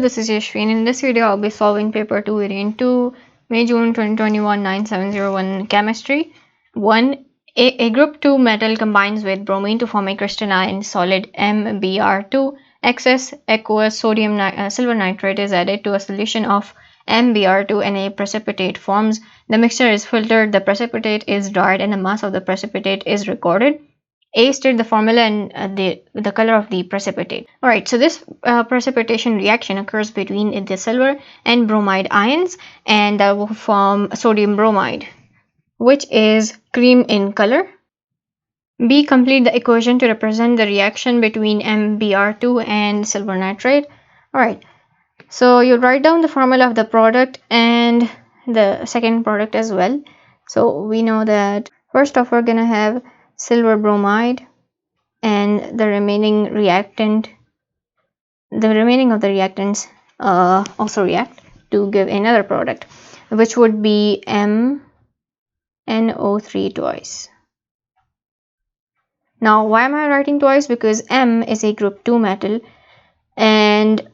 This is Yashvin. In this video, I'll be solving paper 2 variant 2, May-June 2021 9701 chemistry. 1. A group 2 metal combines with bromine to form a crystalline solid MbR2. Excess aqueous silver nitrate is added to a solution of MbR2 and a precipitate forms. The mixture is filtered, the precipitate is dried, and the mass of the precipitate is recorded. A state the formula and the color of the precipitate. Alright, so this precipitation reaction occurs between the silver and bromide ions, and that will form sodium bromide, which is cream in color. B. Complete the equation to represent the reaction between MbR2 and silver nitrate. Alright, so you write down the formula of the product and the second product as well. So we know that first off we're gonna have silver bromide, and the remaining of the reactants also react to give another product, which would be MnO3 twice. Now why am I writing twice? Because M is a group 2 metal, and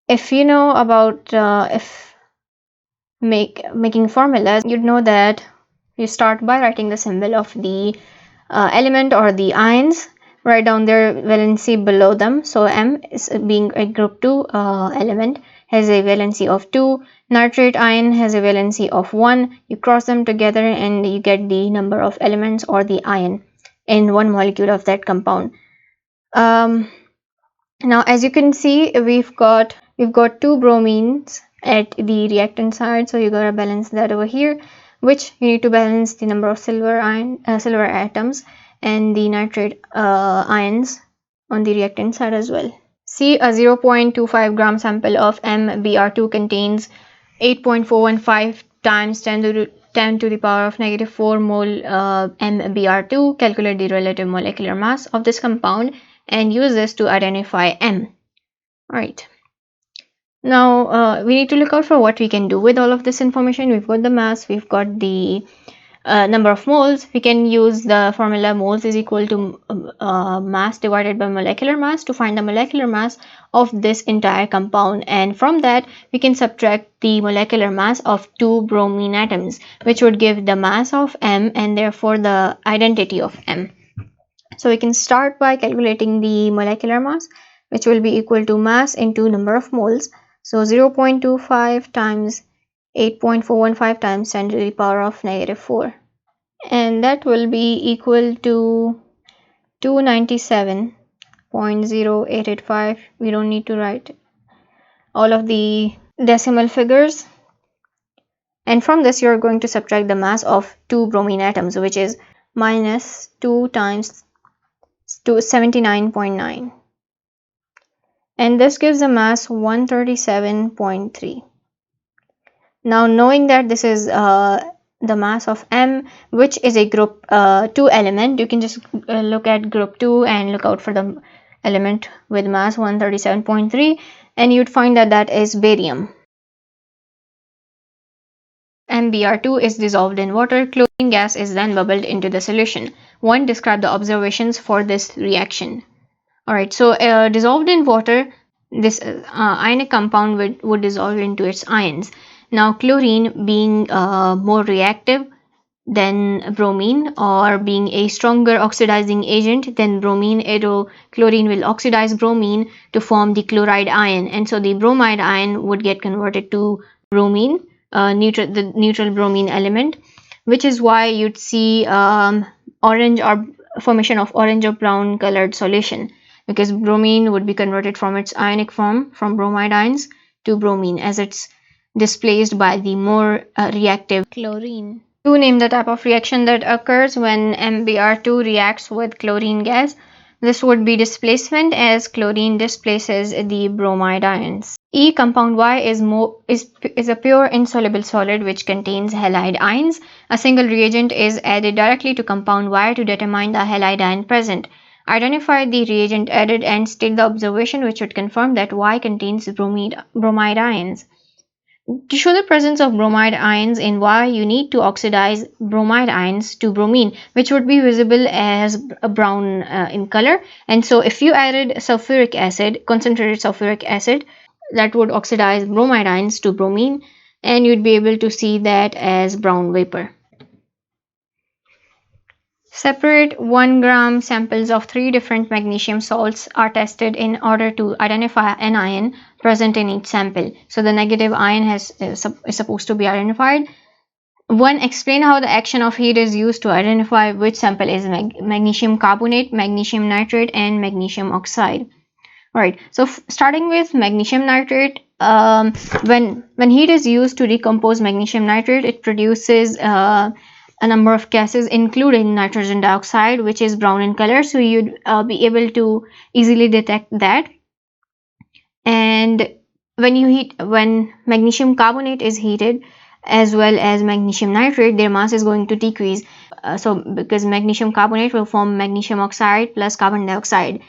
if you know about making formulas, you'd know that you start by writing the symbol of the element or the ions, write down their valency below them. So M is being a group 2 element, has a valency of 2. Nitrate ion has a valency of 1. You cross them together and you get the number of elements or the ion in one molecule of that compound. Now as you can see, we've got 2 bromines at the reactant side, so you gotta balance that over here, which you need to balance the number of silver atoms and the nitrate ions on the reactant side as well. See, a 0.25 gram sample of MbR2 contains 8.415 times 10 to the power of -4 mole MbR2. Calculate the relative molecular mass of this compound and use this to identify M. Alright. Now we need to look out for what we can do with all of this information. We've got the mass, we've got the number of moles. We can use the formula moles is equal to mass divided by molecular mass to find the molecular mass of this entire compound, and from that we can subtract the molecular mass of 2 bromine atoms, which would give the mass of M and therefore the identity of M. So we can start by calculating the molecular mass, which will be equal to mass into number of moles. So 0.25 times 8.415 times 10 to the power of -4, and that will be equal to 297.0885. We don't need to write all of the decimal figures, and from this you're going to subtract the mass of 2 bromine atoms, which is -2 times 279.9, and this gives a mass 137.3. Now knowing that this is the mass of M, which is a group 2 element, you can just look at group 2 and look out for the element with mass 137.3, and you'd find that that is barium. MbR2 is dissolved in water. Chlorine gas is then bubbled into the solution. 1. Describe the observations for this reaction. Alright, so dissolved in water, this ionic compound would dissolve into its ions. Now chlorine being more reactive than bromine, or being a stronger oxidizing agent than bromine, chlorine will oxidize bromine to form the chloride ion, and so the bromide ion would get converted to bromine, the neutral bromine element, which is why you'd see orange or formation of orange or brown colored solution, because bromine would be converted from its ionic form from bromide ions to bromine as it's displaced by the more reactive chlorine. To name the type of reaction that occurs when MbR2 reacts with chlorine gas, this would be displacement, as chlorine displaces the bromide ions. E. Compound Y is a pure insoluble solid which contains halide ions. A single reagent is added directly to compound Y to determine the halide ion present. Identify the reagent added and state the observation which would confirm that Y contains bromide ions. To show the presence of bromide ions in Y, you need to oxidize bromide ions to bromine, which would be visible as a brown in color. And so if you added sulfuric acid, concentrated sulfuric acid, that would oxidize bromide ions to bromine, and you'd be able to see that as brown vapor. Separate 1 gram samples of 3 different magnesium salts are tested in order to identify an ion present in each sample. So the negative ion is supposed to be identified. 1. Explain how the action of heat is used to identify which sample is magnesium carbonate, magnesium nitrate, and magnesium oxide. Alright, so starting with magnesium nitrate, when heat is used to decompose magnesium nitrate, it produces a number of gases, including nitrogen dioxide, which is brown in color. So you'd be able to easily detect that. And when magnesium carbonate is heated, as well as magnesium nitrate, their mass is going to decrease. So because magnesium carbonate will form magnesium oxide plus carbon dioxide.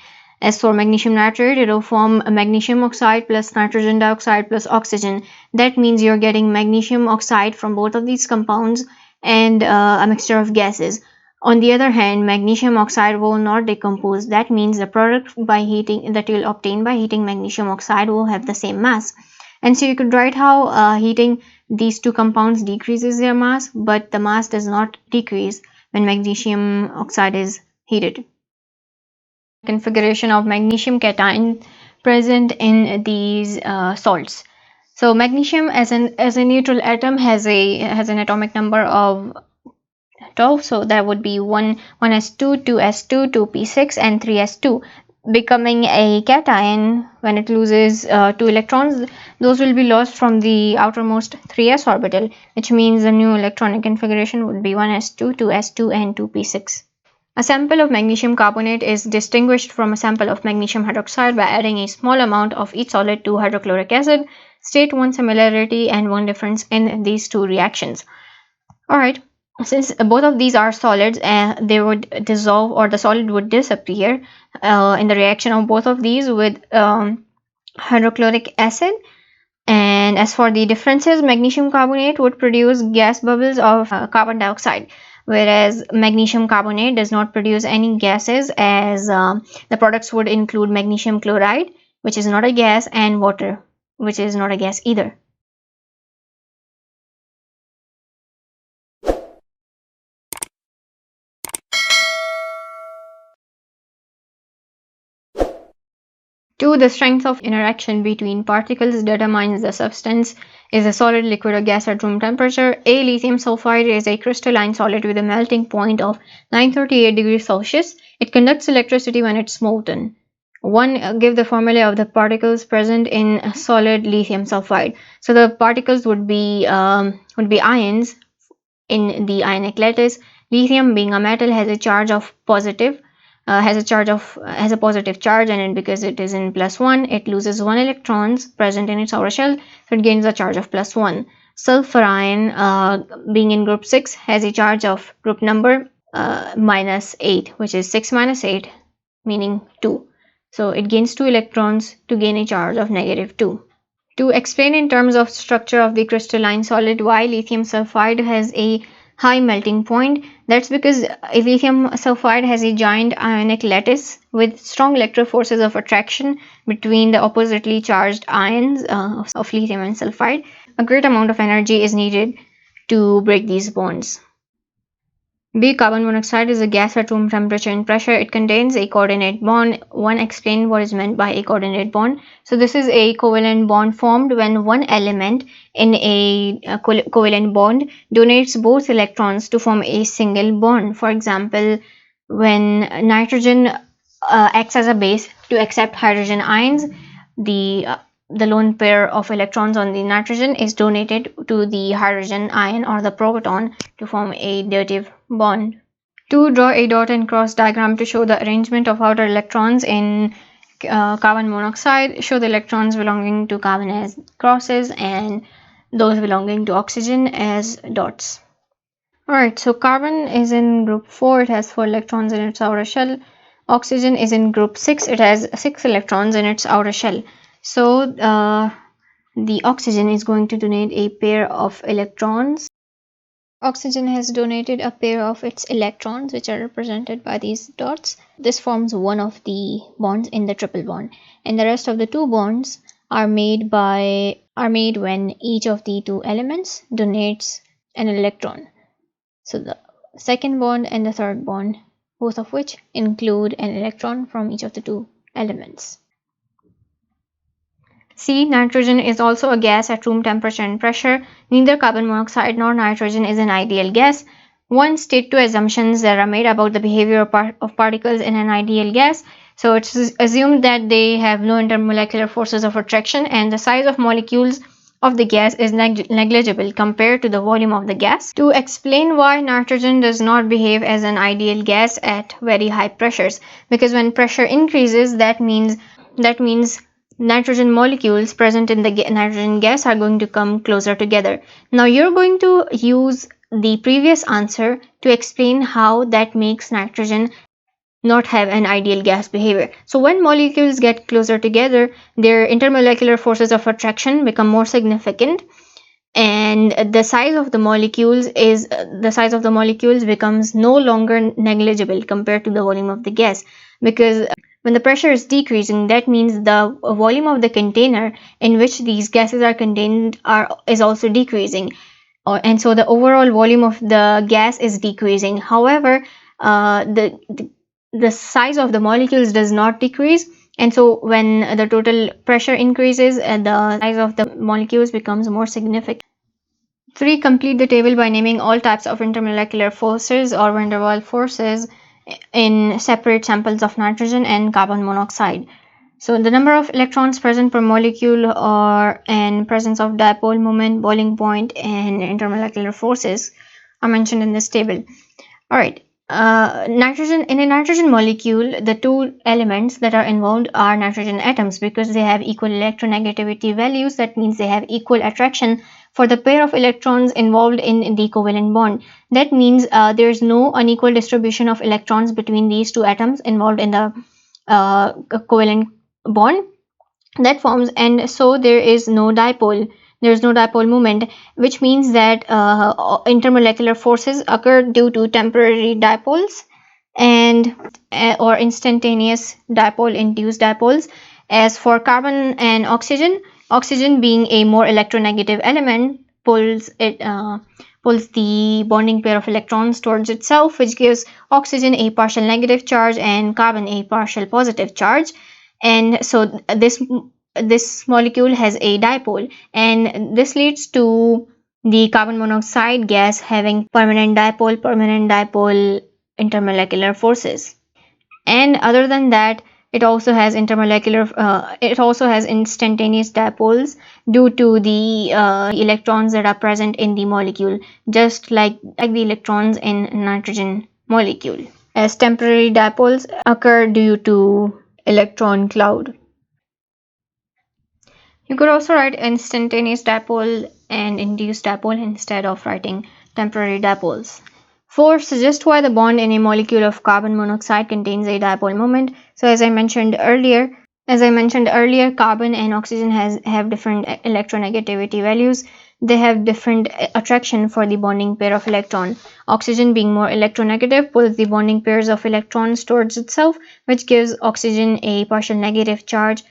As for magnesium nitrate, it will form a magnesium oxide plus nitrogen dioxide plus oxygen. That means you're getting magnesium oxide from both of these compounds and a mixture of gases. On the other hand, magnesium oxide will not decompose. That means the product that you'll obtain by heating magnesium oxide will have the same mass. And so you could write how heating these two compounds decreases their mass, but the mass does not decrease when magnesium oxide is heated. Configuration of magnesium cation present in these salts. So magnesium as a neutral atom has an atomic number of 12, so that would be 1s2, 2s2, 2p6, and 3s2. Becoming a cation, when it loses 2 electrons, those will be lost from the outermost 3s orbital, which means the new electronic configuration would be 1s2, 2s2, and 2p6. A sample of magnesium carbonate is distinguished from a sample of magnesium hydroxide by adding a small amount of each solid to hydrochloric acid. State one similarity and one difference in these two reactions. Alright, since both of these are solids, they would dissolve, or the solid would disappear in the reaction of both of these with hydrochloric acid. And as for the differences, magnesium carbonate would produce gas bubbles of carbon dioxide, whereas magnesium carbonate does not produce any gases, as the products would include magnesium chloride, which is not a gas, and water, which is not a gas either. Two, the strength of interaction between particles determines the substance is a solid, liquid, or gas at room temperature. A. Lithium sulfide is a crystalline solid with a melting point of 938 degrees Celsius. It conducts electricity when it's molten. 1. Give the formula of the particles present in solid lithium sulfide. So the particles would be ions in the ionic lattice. Lithium, being a metal, has a charge of positive. Has a positive charge, and because it is in +1, it loses 1 electrons present in its outer shell, so it gains a charge of +1. Sulfur ion, being in group 6, has a charge of group number -8, which is 6 minus 8, meaning 2. So it gains 2 electrons to gain a charge of -2. To explain in terms of structure of the crystalline solid why lithium sulfide has a high melting point, that's because lithium sulfide has a giant ionic lattice with strong electroforces of attraction between the oppositely charged ions of lithium and sulfide. A great amount of energy is needed to break these bonds. B. Carbon monoxide is a gas at room temperature and pressure. It contains a coordinate bond. 1. Explain what is meant by a coordinate bond. So this is a covalent bond formed when one element in a covalent bond donates both electrons to form a single bond. For example, when nitrogen acts as a base to accept hydrogen ions, the lone pair of electrons on the nitrogen is donated to the hydrogen ion or the proton to form a dative bond. 2. Draw a dot and cross diagram to show the arrangement of outer electrons in carbon monoxide. Show the electrons belonging to carbon as crosses and those belonging to oxygen as dots. Alright, so carbon is in group 4, it has 4 electrons in its outer shell. Oxygen is in group 6, it has 6 electrons in its outer shell. So the oxygen is going to donate a pair of electrons. Oxygen has donated a pair of its electrons, which are represented by these dots. This forms one of the bonds in the triple bond, and the rest of the 2 bonds are made when each of the two elements donates an electron. So the second bond and the third bond, both of which include an electron from each of the two elements. C. Nitrogen is also a gas at room temperature and pressure. Neither carbon monoxide nor nitrogen is an ideal gas. One, state two assumptions that are made about the behavior of particles in an ideal gas. So it's assumed that they have no intermolecular forces of attraction and the size of molecules of the gas is negligible compared to the volume of the gas. To explain why nitrogen does not behave as an ideal gas at very high pressures, because when pressure increases, that means nitrogen molecules present in the nitrogen gas are going to come closer together. Now you're going to use the previous answer to explain how that makes nitrogen not have an ideal gas behavior. So when molecules get closer together, their intermolecular forces of attraction become more significant, and the size of the molecules becomes no longer negligible compared to the volume of the gas, because when the pressure is decreasing, that means the volume of the container in which these gases are contained is also decreasing, and so the overall volume of the gas is decreasing. However, the size of the molecules does not decrease, and so when the total pressure increases, the size of the molecules becomes more significant. 3. Complete the table by naming all types of intermolecular forces or van der Waals forces in separate samples of nitrogen and carbon monoxide. So the number of electrons present per molecule or and presence of dipole moment, boiling point, and intermolecular forces are mentioned in this table. Alright, nitrogen in a nitrogen molecule, the two elements that are involved are nitrogen atoms because they have equal electronegativity values. That means they have equal attraction for the pair of electrons involved in the covalent bond. That means there is no unequal distribution of electrons between these two atoms involved in the covalent bond that forms, and so there is no dipole moment, which means that intermolecular forces occur due to temporary dipoles and or instantaneous dipole induced dipoles. As for carbon and oxygen being a more electronegative element pulls the bonding pair of electrons towards itself, which gives oxygen a partial negative charge and carbon a partial positive charge. And so this molecule has a dipole, and this leads to the carbon monoxide gas having permanent dipole intermolecular forces. And other than that, it also has instantaneous dipoles due to the electrons that are present in the molecule, just like the electrons in nitrogen molecule, as temporary dipoles occur due to electron cloud. You could also write instantaneous dipole and induced dipole instead of writing temporary dipoles. 4. Suggest why the bond in a molecule of carbon monoxide contains a dipole moment. So as I mentioned earlier, carbon and oxygen have different electronegativity values. They have different attraction for the bonding pair of electron. Oxygen, being more electronegative, pulls the bonding pairs of electrons towards itself, which gives oxygen a partial negative charge,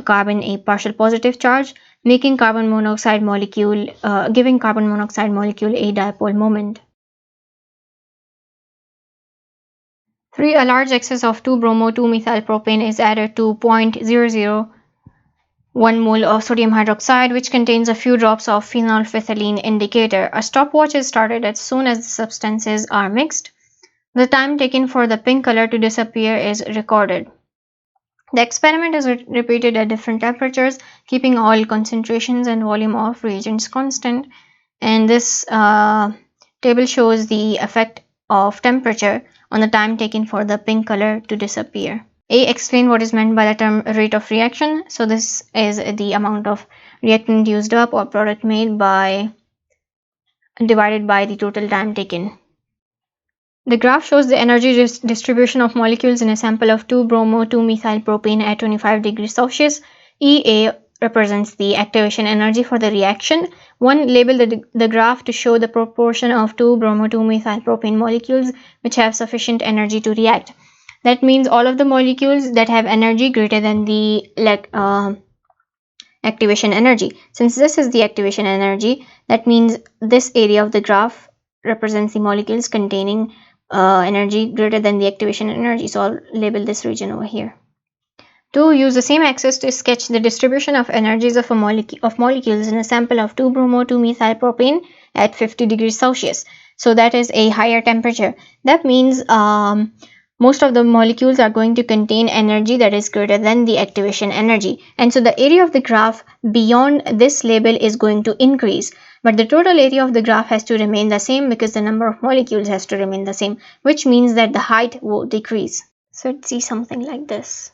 carbon a partial positive charge, making carbon monoxide molecule giving carbon monoxide molecule a dipole moment. 3. A large excess of 2-bromo-2-methylpropane is added to 0.001 mole of sodium hydroxide, which contains a few drops of phenolphthalein indicator. A stopwatch is started as soon as the substances are mixed. The time taken for the pink color to disappear is recorded. The experiment is repeated at different temperatures, keeping all concentrations and volume of reagents constant. And this table shows the effect of temperature on the time taken for the pink color to disappear. A. Explain what is meant by the term rate of reaction. So this is the amount of reactant used up or product made divided by the total time taken. The graph shows the energy distribution of molecules in a sample of 2-bromo-2-methylpropane at 25 degrees Celsius. EA represents the activation energy for the reaction. 1. Label the graph to show the proportion of 2-bromo-2-methylpropane molecules which have sufficient energy to react. That means all of the molecules that have energy greater than the activation energy. Since this is the activation energy, that means this area of the graph represents the molecules containing energy greater than the activation energy. So I'll label this region over here. To use the same axis to sketch the distribution of energies of molecules in a sample of 2-bromo-2-methylpropane at 50 degrees Celsius. So that is a higher temperature. That means most of the molecules are going to contain energy that is greater than the activation energy. And so the area of the graph beyond this label is going to increase. But the total area of the graph has to remain the same because the number of molecules has to remain the same, which means that the height will decrease. So let's see something like this.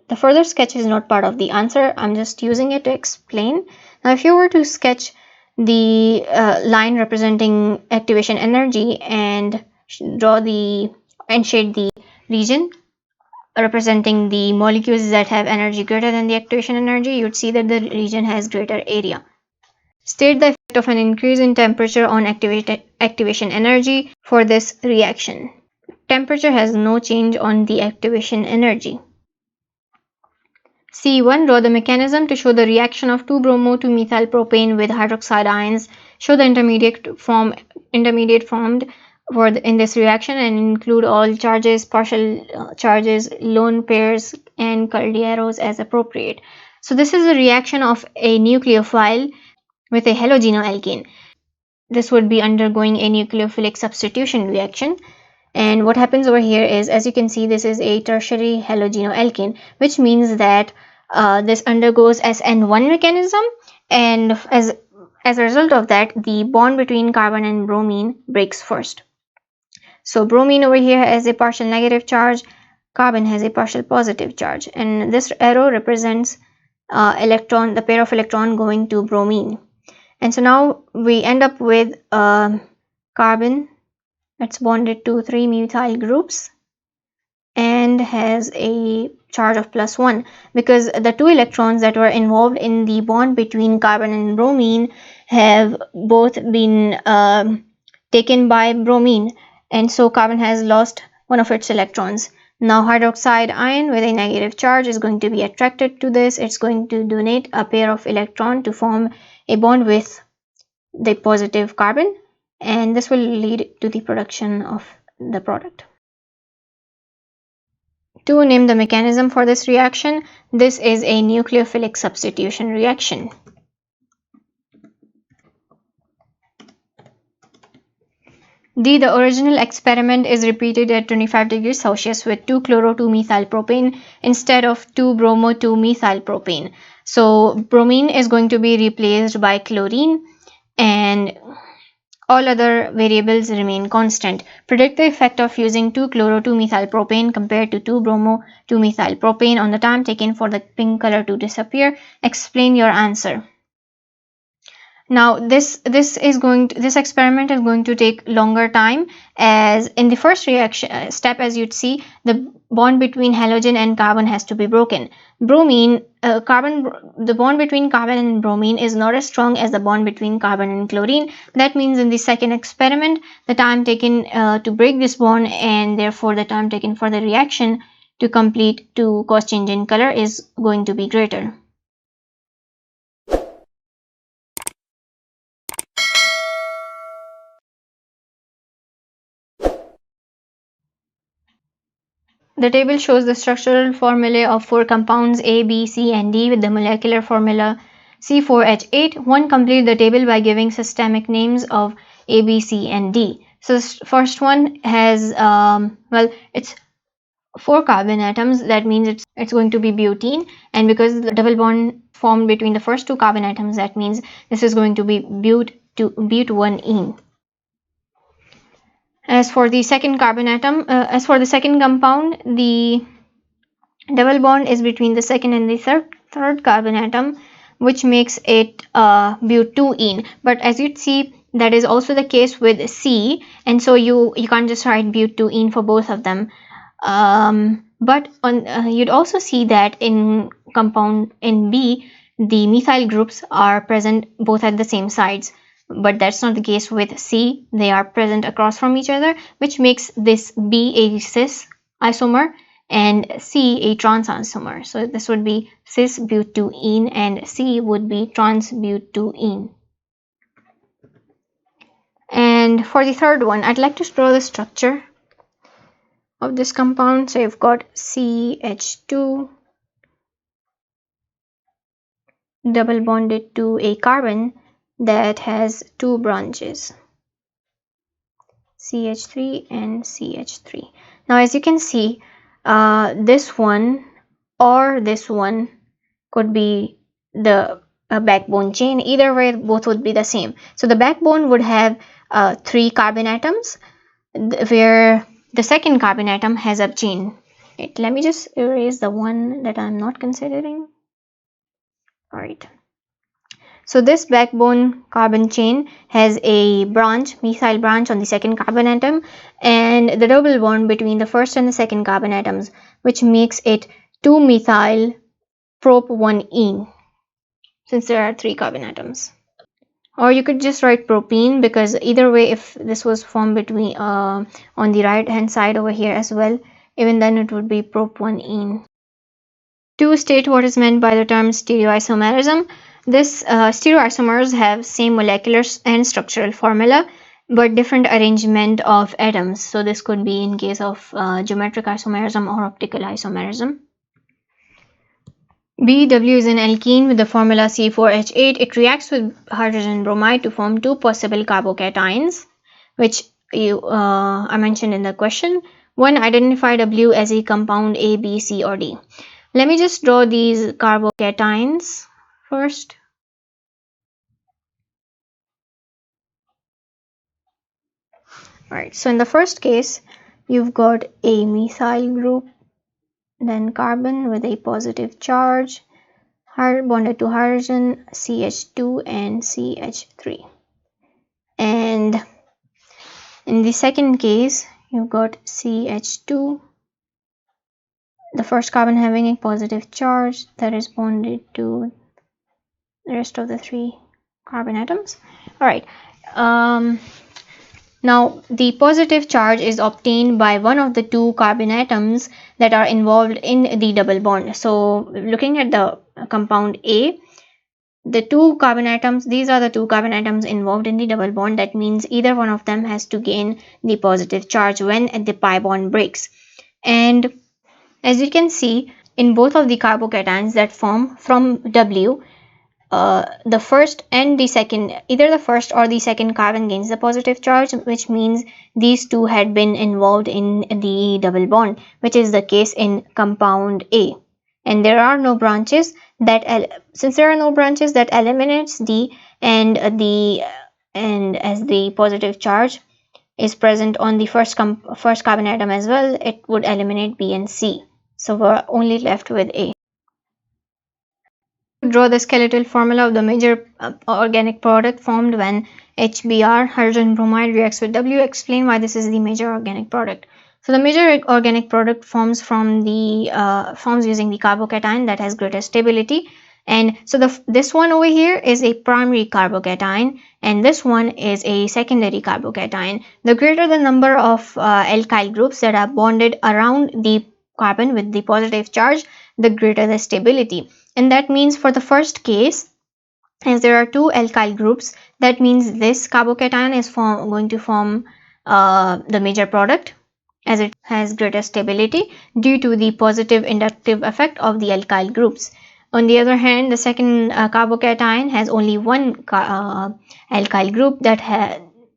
The further sketch is not part of the answer. I'm just using it to explain. Now, if you were to sketch the line representing activation energy and shade the region representing the molecules that have energy greater than the activation energy, you'd see that the region has greater area. State the effect of an increase in temperature on activation energy for this reaction. Temperature has no change on the activation energy. C1. Draw the mechanism to show the reaction of 2-bromo-2-methylpropane with hydroxide ions. Show the intermediate formed in this reaction and include all charges, partial charges, lone pairs, and Calderos as appropriate. So this is a reaction of a nucleophile with a halogenoalkane. This would be undergoing a nucleophilic substitution reaction. And what happens over here is, as you can see, this is a tertiary halogenoalkane, which means that this undergoes SN1 mechanism, and as a result of that, the bond between carbon and bromine breaks first. So bromine over here has a partial negative charge, carbon has a partial positive charge, and this arrow represents the pair of electron going to bromine. And so now we end up with carbon that's bonded to 3 methyl groups and has a charge of +1 because the 2 electrons that were involved in the bond between carbon and bromine have both been taken by bromine, and so carbon has lost one of its electrons. Now hydroxide ion with a negative charge is going to be attracted to this. It's going to donate a pair of electrons to form a bond with the positive carbon, and this will lead to the production of the product. To name the mechanism for this reaction, this is a nucleophilic substitution reaction. D. The original experiment is repeated at 25 degrees Celsius with 2-chloro-2-methylpropane instead of 2-bromo-2-methylpropane. So bromine is going to be replaced by chlorine and all other variables remain constant. Predict the effect of using 2-chloro-2-methylpropane compared to 2-bromo-2-methylpropane on the time taken for the pink color to disappear. Explain your answer. Now this experiment is going to take longer time, as in the first reaction step, as you'd see, the bond between halogen and carbon has to be broken. The bond between carbon and bromine is not as strong as the bond between carbon and chlorine. That means in the second experiment, the time taken to break this bond, and therefore the time taken for the reaction to complete to cause change in color, is going to be greater. The table shows the structural formulae of 4 compounds A, B, C, and D with the molecular formula C4H8. One, complete the table by giving systemic names of A, B, C, and D. So the first one has, it's 4 carbon atoms. That means it's going to be butene, and because the double bond formed between the first 2 carbon atoms, that means this is going to be but1ene. As for the second compound, the double bond is between the second and the third carbon atom, which makes it but2ene. But as you'd see, that is also the case with C, and so you can't just write but2ene for both of them. But you'd also see that in compound in B, the methyl groups are present both at the same sides. But that's not the case with C. They are present across from each other, which makes this B a cis isomer, and C a trans isomer. So this would be cis-butene and C would be trans-butene. And for the third one, I'd like to draw the structure of this compound. So you've got CH2 double bonded to a carbon that has two branches, CH3 and CH3. Now as you can see, this one or this one could be the backbone chain. Either way, both would be the same. So the backbone would have 3 carbon atoms, where the second carbon atom has a chain. Let me just erase the one that I'm not considering. Alright. So this backbone carbon chain has a branch, methyl branch on the second carbon atom, and the double bond between the first and the second carbon atoms, which makes it 2-methyl prop-1-ene, since there are 3 carbon atoms. Or you could just write propene, because either way, if this was formed between on the right hand side over here as well, even then it would be prop-1-ene. To state what is meant by the term stereoisomerism, this stereoisomers have same molecular and structural formula but different arrangement of atoms. So this could be in case of geometric isomerism or optical isomerism. BW is an alkene with the formula C4H8. It reacts with hydrogen bromide to form 2 possible carbocations, which I mentioned in the question. One, identify W as a compound A, B, C, or D. Let me just draw these carbocations first. Alright, so in the first case, you've got a methyl group, then carbon with a positive charge, bonded to hydrogen, CH2 and CH3. And in the second case, you've got CH2, the first carbon having a positive charge that is bonded to the rest of the 3 carbon atoms. Alright, now the positive charge is obtained by one of the 2 carbon atoms that are involved in the double bond. So looking at the compound A, the 2 carbon atoms, these are the 2 carbon atoms involved in the double bond. That means either one of them has to gain the positive charge when the pi bond breaks. And as you can see, in both of the carbocations that form from W, the first and the second, either the first or the second carbon gains the positive charge, which means these 2 had been involved in the double bond, which is the case in compound A. And there are no branches that, since there are no branches, that eliminates D, and as the positive charge is present on the first carbon atom as well, it would eliminate B and C. So we're only left with A. Draw the skeletal formula of the major organic product formed when HBr, hydrogen bromide, reacts with W. Explain why this is the major organic product. So the major organic product forms from the forms using the carbocation that has greater stability. And so this one over here is a primary carbocation, and this one is a secondary carbocation. The greater the number of alkyl groups that are bonded around the carbon with the positive charge, the greater the stability. And that means for the first case, as there are 2 alkyl groups, that means this carbocation is going to form the major product, as it has greater stability due to the positive inductive effect of the alkyl groups. On the other hand, the second carbocation has only one alkyl group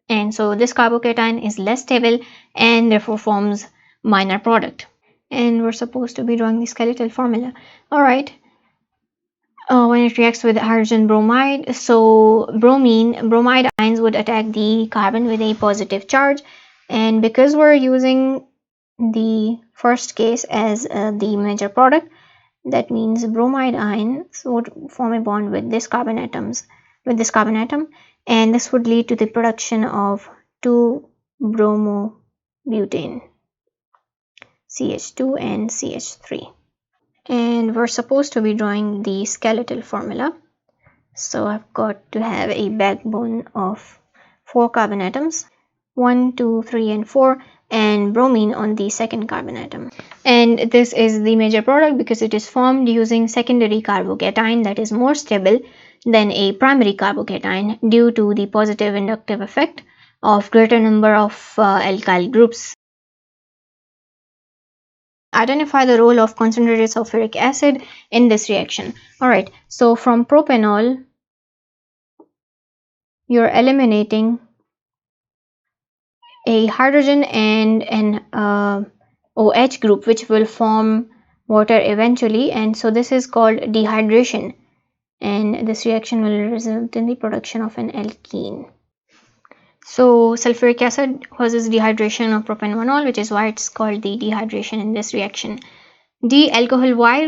and so this carbocation is less stable and therefore forms minor product. And we're supposed to be drawing the skeletal formula. Alright. When it reacts with hydrogen bromide, so bromide ions would attack the carbon with a positive charge, and because we're using the first case as the major product, that means bromide ions would form a bond with this carbon atom, and this would lead to the production of 2-bromobutane, CH2 and CH3. And we're supposed to be drawing the skeletal formula. So I've got to have a backbone of 4 carbon atoms. 1, 2, 3, and 4, and bromine on the second carbon atom. And this is the major product because it is formed using secondary carbocation that is more stable than a primary carbocation due to the positive inductive effect of greater number of alkyl groups. Identify the role of concentrated sulfuric acid in this reaction. Alright, so from propanol, you're eliminating a hydrogen and an OH group which will form water eventually, and so this is called dehydration, and this reaction will result in the production of an alkene. So sulfuric acid causes dehydration of propanol, which is why it's called the dehydration in this reaction. D-alcohol Y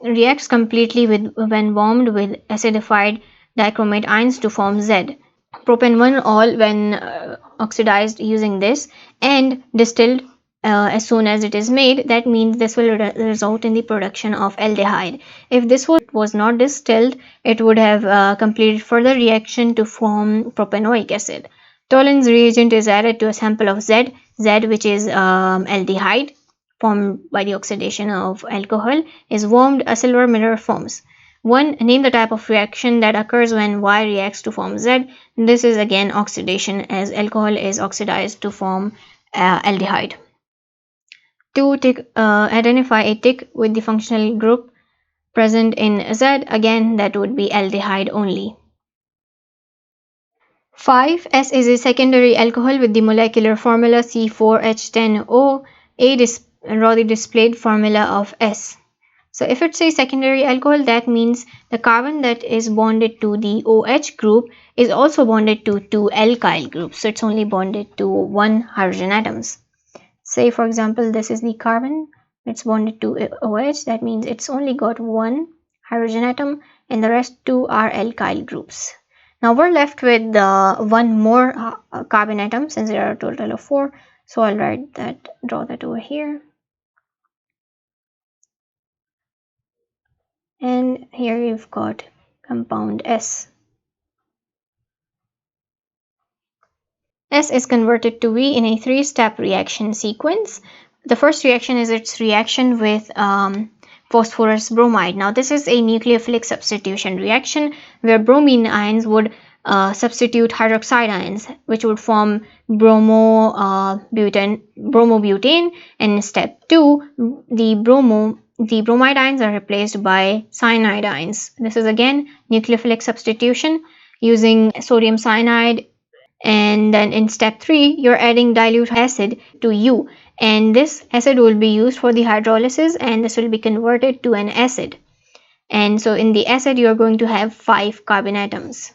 reacts completely with when warmed with acidified dichromate ions to form Z. Propan-1-ol when oxidized using this and distilled as soon as it is made, that means this will result in the production of aldehyde. If this was not distilled, it would have completed further reaction to form propanoic acid. Tollens reagent is added to a sample of Z, which is aldehyde formed by the oxidation of alcohol, is warmed, a silver mirror forms. 1. Name the type of reaction that occurs when Y reacts to form Z. This is again oxidation, as alcohol is oxidized to form aldehyde. 2. Identify a tick with the functional group present in Z. Again, that would be aldehyde only. 5. S is a secondary alcohol with the molecular formula C4H10O, draw the displayed formula of S. So if it's a secondary alcohol, that means the carbon that is bonded to the OH group is also bonded to two alkyl groups. So it's only bonded to one hydrogen atoms. Say for example, this is the carbon, it's bonded to OH, that means it's only got one hydrogen atom and the rest two are alkyl groups. Now we're left with one more carbon atom since there are a total of 4. So I'll draw that over here. And here you've got compound S. S is converted to V in a 3-step reaction sequence. The first reaction is its reaction with phosphorus bromide. Now this is a nucleophilic substitution reaction where bromine ions would substitute hydroxide ions, which would form bromobutane, and in step 2 the bromide ions are replaced by cyanide ions. This is again nucleophilic substitution using sodium cyanide, and then in step 3 you're adding dilute acid to U, and this acid will be used for the hydrolysis and this will be converted to an acid, and so in the acid you are going to have 5 carbon atoms.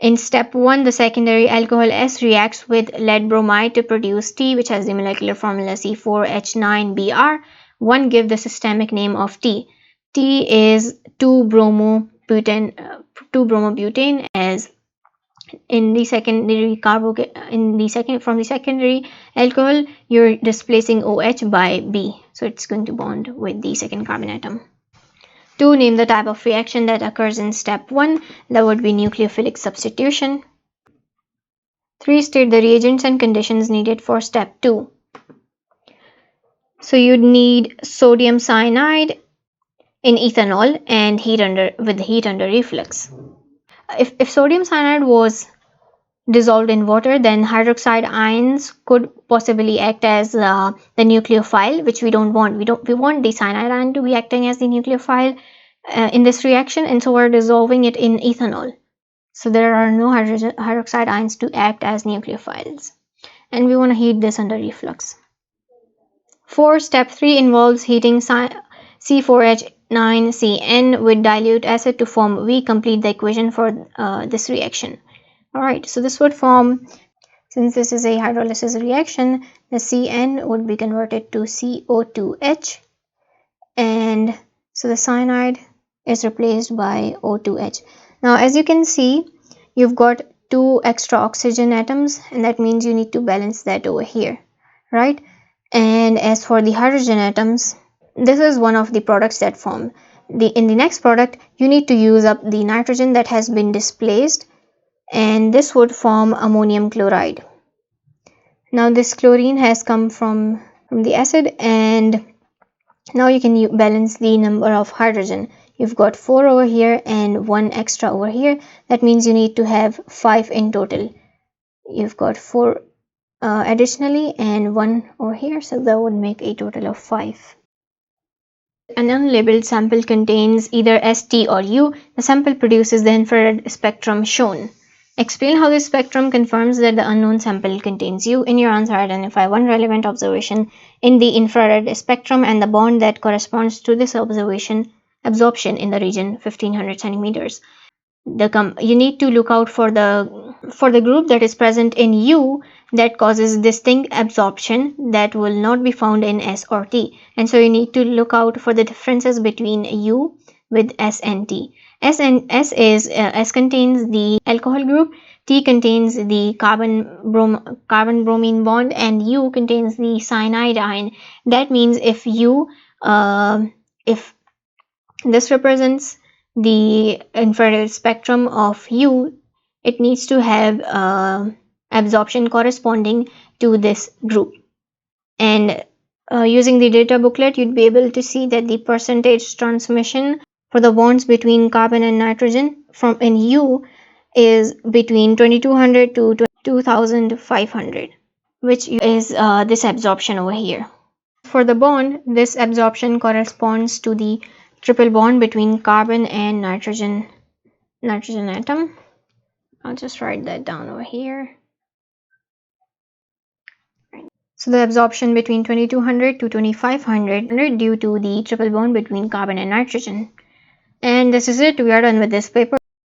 In step 1, the secondary alcohol S reacts with lead bromide to produce T, which has the molecular formula C4H9Br. 1. Give the systemic name of T. T is 2-bromobutane, as in the secondary from the secondary alcohol you're displacing OH by B, so it's going to bond with the second carbon atom. 2. Name the type of reaction that occurs in step 1. That would be nucleophilic substitution. 3. State the reagents and conditions needed for step 2. So you'd need sodium cyanide in ethanol and heat under reflux. If sodium cyanide was dissolved in water, then hydroxide ions could possibly act as the nucleophile, which we don't want. We want the cyanide ion to be acting as the nucleophile in this reaction, and so we're dissolving it in ethanol. So there are no hydroxide ions to act as nucleophiles, and we want to heat this under reflux. 4. Step 3 involves heating C4H9CN with dilute acid to form V. Complete the equation for this reaction. Alright, so this would form, since this is a hydrolysis reaction, the CN would be converted to CO2H, and so the cyanide is replaced by O2H. Now as you can see, you've got 2 extra oxygen atoms, and that means you need to balance that over here, right? And as for the hydrogen atoms, this is one of the products that form. In the next product, you need to use up the nitrogen that has been displaced, and this would form ammonium chloride. Now this chlorine has come from the acid, and now you can balance the number of hydrogen. You've got 4 over here and 1 extra over here. That means you need to have 5 in total. You've got 4 additionally and 1 over here, so that would make a total of 5. An unlabeled sample contains either S, T, or U. The sample produces the infrared spectrum shown. Explain how this spectrum confirms that the unknown sample contains U. In your answer, identify one relevant observation in the infrared spectrum and the bond that corresponds to this absorption in the region 1500 centimeters. You need to look out for the group that is present in U that causes distinct absorption that will not be found in S or T, and so you need to look out for the differences between U with S and T. S contains the alcohol group, T contains the carbon bromine bond, and U contains the cyanide ion. That means if this represents the infrared spectrum of U, it needs to have absorption corresponding to this group. And using the data booklet, you'd be able to see that the percentage transmission for the bonds between carbon and nitrogen from in U is between 2200 to 2500, which is this absorption over here. For the bond, this absorption corresponds to the triple bond between carbon and nitrogen atom. I'll just write that down over here. So the absorption between 2200 to 2500 due to the triple bond between carbon and nitrogen. And this is it. We are done with this paper.